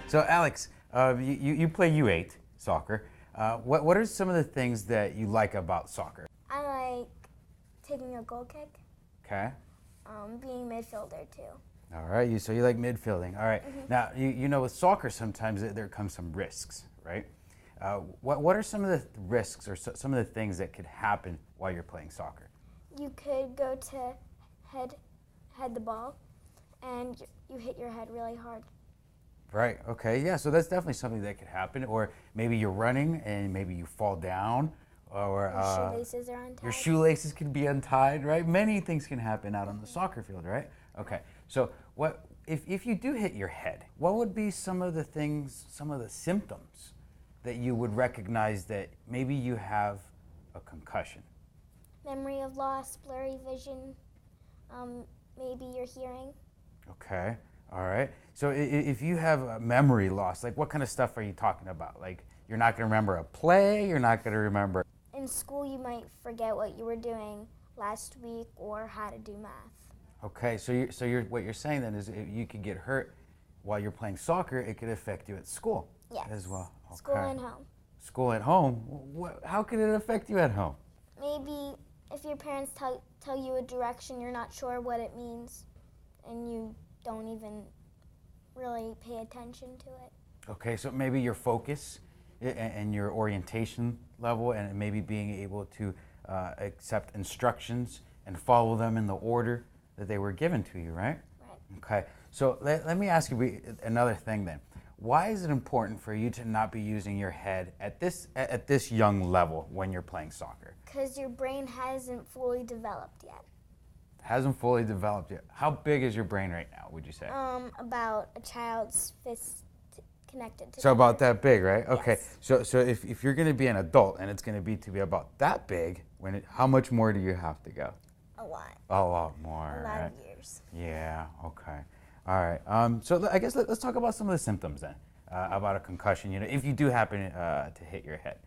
So Alex, you play U8 soccer. What are some of the things that you like about soccer? I like taking a goal kick, Okay. being midfielder too. All right. So you like midfielding. All right. Mhm. Now you know with soccer sometimes there comes some risks, right? What are some of the risks or some of the things that could happen while you're playing soccer? You could go to head the ball, and you hit your head really hard. Right. Okay. Yeah. So that's definitely something that could happen. Or maybe you're running and maybe you fall down, or Your shoelaces are untied. your shoelaces can be untied. Right. Many things can happen out on the soccer field. Right. Okay. So what if you do hit your head? What would be some of the things, some of the symptoms that you would recognize that maybe you have a concussion? Memory of loss, blurry vision, maybe your hearing. Okay. All right. So if you have a memory loss, like what kind of stuff are you talking about? Like you're not going to remember a play, you're not going to remember. In school, you might forget what you were doing last week or how to do math. Okay. So what you're saying then is if you could get hurt while you're playing soccer, it could affect you at school Yes. as well. Okay. School and home. School at home. How could it affect you at home? Maybe if your parents tell you a direction, you're not sure what it means, and you don't even really pay attention to it. Okay, so maybe your focus and your orientation level and maybe being able to accept instructions and follow them in the order that they were given to you, right? Right. Okay, so let me ask you another thing then. Why is it important for you to not be using your head at this young level when you're playing soccer? Because your brain hasn't fully developed yet. Hasn't fully developed yet. How big is your brain right now, would you say? About a child's fist connected to. So about that big, right? Okay. Yes. So if you're going to be an adult and it's going to be about that big, how much more do you have to go? A lot. A lot more. A lot right? of years. Yeah. Okay. All right. So I guess let's talk about some of the symptoms then about a concussion. You know, if you do happen to hit your head,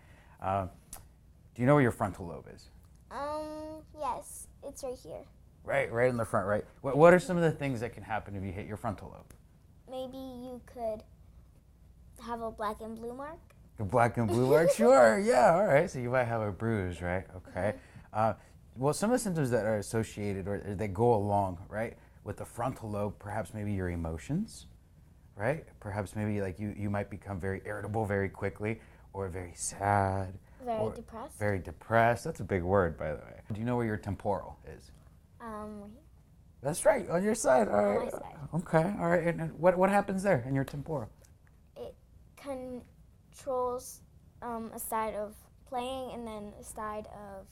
do you know where your frontal lobe is? Yes, it's right here. Right in the front. Right. What are some of the things that can happen if you hit your frontal lobe? Maybe you could have a black and blue mark. A black and blue mark? Sure. Yeah. All right. So you might have a bruise, right? Okay. Well, some of the symptoms that are associated or they go along, right, with the frontal lobe, perhaps maybe your emotions, right? Perhaps maybe like you might become very irritable very quickly or very sad. Very depressed. Very depressed. That's a big word, by the way. Do you know where your temporal is? That's right, on your side. All right. On my side. Okay. All right. And what happens there in your temporal? It controls a side of playing and then a side of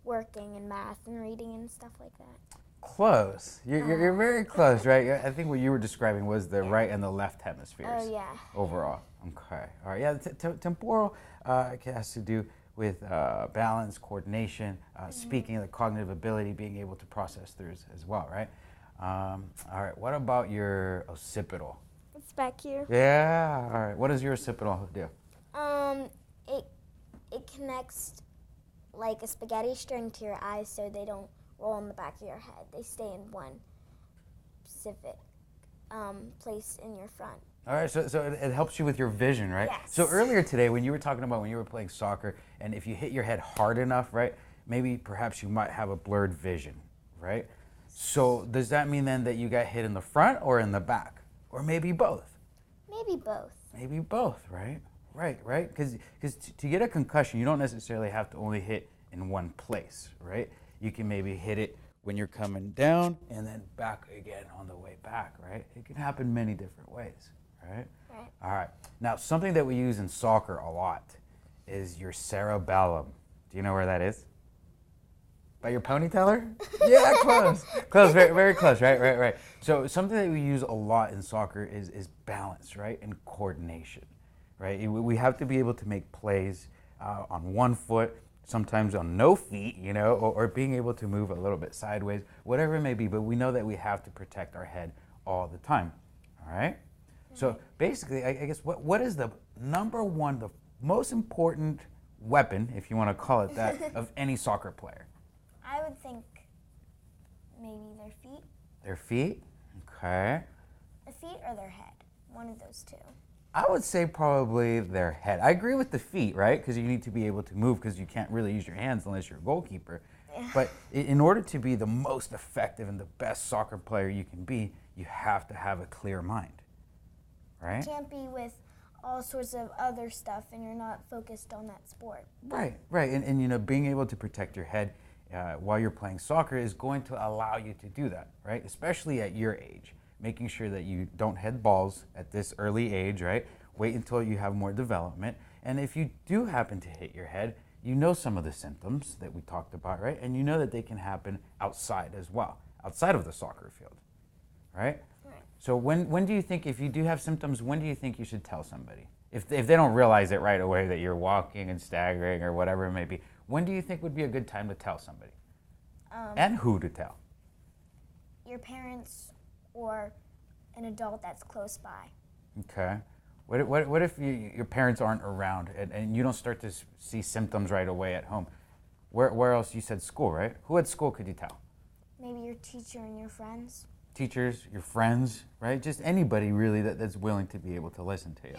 working and math and reading and stuff like that. Close. You're very close, right? I think what you were describing was the right and the left hemispheres. Oh, yeah. Overall. Okay. All right. Yeah. Temporal has to do with balance, coordination, speaking, the cognitive ability, being able to process through as well, right? All right. What about your occipital? It's back here. Yeah. All right. What does your occipital do? It connects like a spaghetti string to your eyes so they don't roll in the back of your head. They stay in one specific place in your front. All right, so it helps you with your vision, right? Yes. So earlier today, when you were talking about when you were playing soccer, and if you hit your head hard enough, right, maybe perhaps you might have a blurred vision, right? So does that mean then that you got hit in the front or in the back? Or maybe both? Maybe both. Maybe both, right? Right. Because to get a concussion, you don't necessarily have to only hit in one place, right? You can maybe hit it when you're coming down and then back again on the way back, right? It can happen many different ways, right? Right. All right. Now, something that we use in soccer a lot is your cerebellum. Do you know where that is? By your ponytailer? Yeah, close. Close, very, very close, right. So something that we use a lot in soccer is balance, right, and coordination, right? We have to be able to make plays on one foot, sometimes on no feet, you know, or being able to move a little bit sideways, whatever it may be, but we know that we have to protect our head all the time, all right? So basically, I guess, what is the number one, the most important weapon, if you want to call it that, of any soccer player? I would think maybe their feet. Their feet? Okay. The feet or their head. One of those two. I would say probably their head. I agree with the feet, right? Because you need to be able to move because you can't really use your hands unless you're a goalkeeper. But in order to be the most effective and the best soccer player you can be, you have to have a clear mind, right? You can't be with all sorts of other stuff and you're not focused on that sport. Right, right. And you know, being able to protect your head while you're playing soccer is going to allow you to do that, right? Especially at your age, making sure that you don't head balls at this early age, right? Wait until you have more development. And if you do happen to hit your head, you know some of the symptoms that we talked about, right? And you know that they can happen outside as well, outside of the soccer field, right? Right. So when do you think, if you do have symptoms, when do you think you should tell somebody? If they don't realize it right away that you're walking and staggering or whatever it may be, when do you think would be a good time to tell somebody? And who to tell? Your parents or an adult that's close by. Okay. What if your parents aren't around and you don't start to see symptoms right away at home? Where else? You said school, right? Who at school could you tell? Maybe your teacher and your friends. Teachers, your friends, right? Just anybody really that's willing to be able to listen to you.